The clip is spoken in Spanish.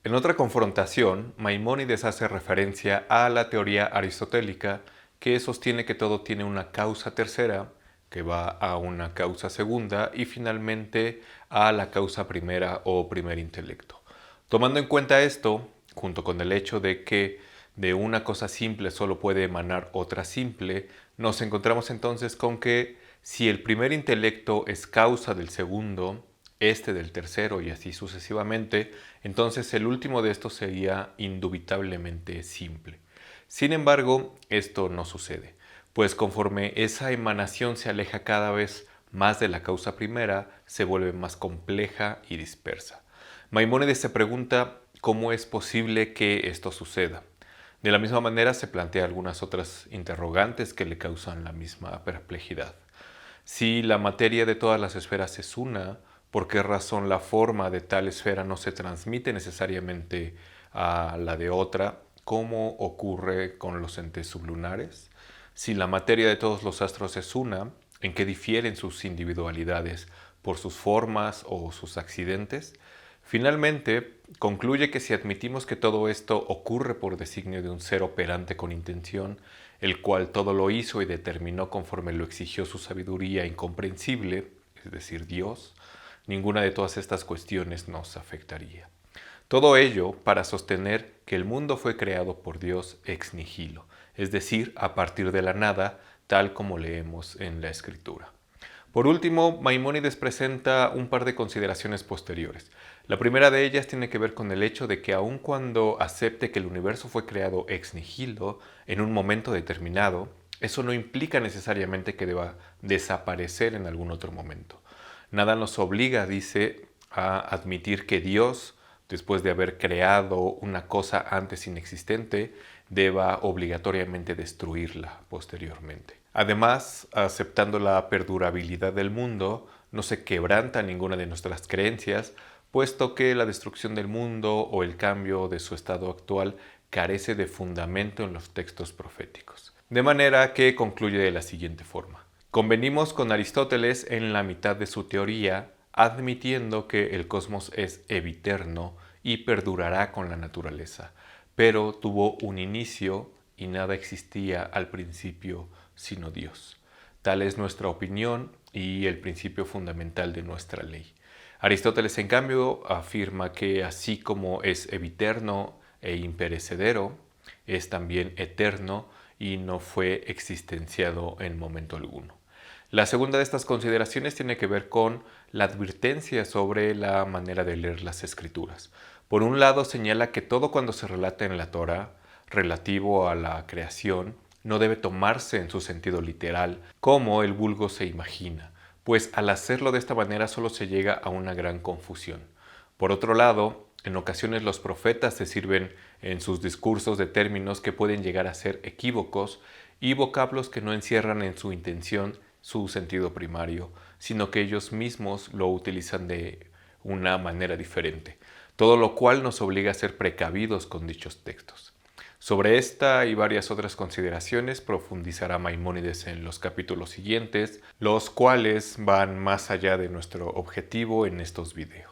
En otra confrontación, Maimónides hace referencia a la teoría aristotélica que sostiene que todo tiene una causa tercera, que va a una causa segunda y finalmente a la causa primera o primer intelecto. Tomando en cuenta esto, junto con el hecho de que de una cosa simple solo puede emanar otra simple, nos encontramos entonces con que si el primer intelecto es causa del segundo, este del tercero y así sucesivamente, entonces el último de estos sería indubitablemente simple. Sin embargo, esto no sucede, pues conforme esa emanación se aleja cada vez más de la causa primera, se vuelve más compleja y dispersa. Maimónides se pregunta cómo es posible que esto suceda. De la misma manera se plantea algunas otras interrogantes que le causan la misma perplejidad. Si la materia de todas las esferas es una, ¿por qué razón la forma de tal esfera no se transmite necesariamente a la de otra, como ocurre con los entes sublunares? Si la materia de todos los astros es una, ¿en qué difieren sus individualidades por sus formas o sus accidentes? Finalmente, concluye que si admitimos que todo esto ocurre por designio de un ser operante con intención, el cual todo lo hizo y determinó conforme lo exigió su sabiduría incomprensible, es decir, Dios, ninguna de todas estas cuestiones nos afectaría. Todo ello para sostener que el mundo fue creado por Dios ex nihilo, es decir, a partir de la nada, tal como leemos en la Escritura. Por último, Maimónides presenta un par de consideraciones posteriores. La primera de ellas tiene que ver con el hecho de que aun cuando acepte que el universo fue creado ex nihilo en un momento determinado, eso no implica necesariamente que deba desaparecer en algún otro momento. Nada nos obliga, dice, a admitir que Dios, después de haber creado una cosa antes inexistente, deba obligatoriamente destruirla posteriormente. Además, aceptando la perdurabilidad del mundo, no se quebranta ninguna de nuestras creencias, puesto que la destrucción del mundo o el cambio de su estado actual carece de fundamento en los textos proféticos. De manera que concluye de la siguiente forma. Convenimos con Aristóteles en la mitad de su teoría, admitiendo que el cosmos es eviterno y perdurará con la naturaleza, pero tuvo un inicio y nada existía al principio sino Dios. Tal es nuestra opinión y el principio fundamental de nuestra ley. Aristóteles, en cambio, afirma que así como es eviterno e imperecedero, es también eterno y no fue existenciado en momento alguno. La segunda de estas consideraciones tiene que ver con la advertencia sobre la manera de leer las escrituras. Por un lado, señala que todo cuando se relata en la Torá relativo a la creación no debe tomarse en su sentido literal, como el vulgo se imagina, pues al hacerlo de esta manera solo se llega a una gran confusión. Por otro lado, en ocasiones los profetas se sirven en sus discursos de términos que pueden llegar a ser equívocos y vocablos que no encierran en su intención su sentido primario, sino que ellos mismos lo utilizan de una manera diferente, todo lo cual nos obliga a ser precavidos con dichos textos. Sobre esta y varias otras consideraciones profundizará Maimónides en los capítulos siguientes, los cuales van más allá de nuestro objetivo en estos videos.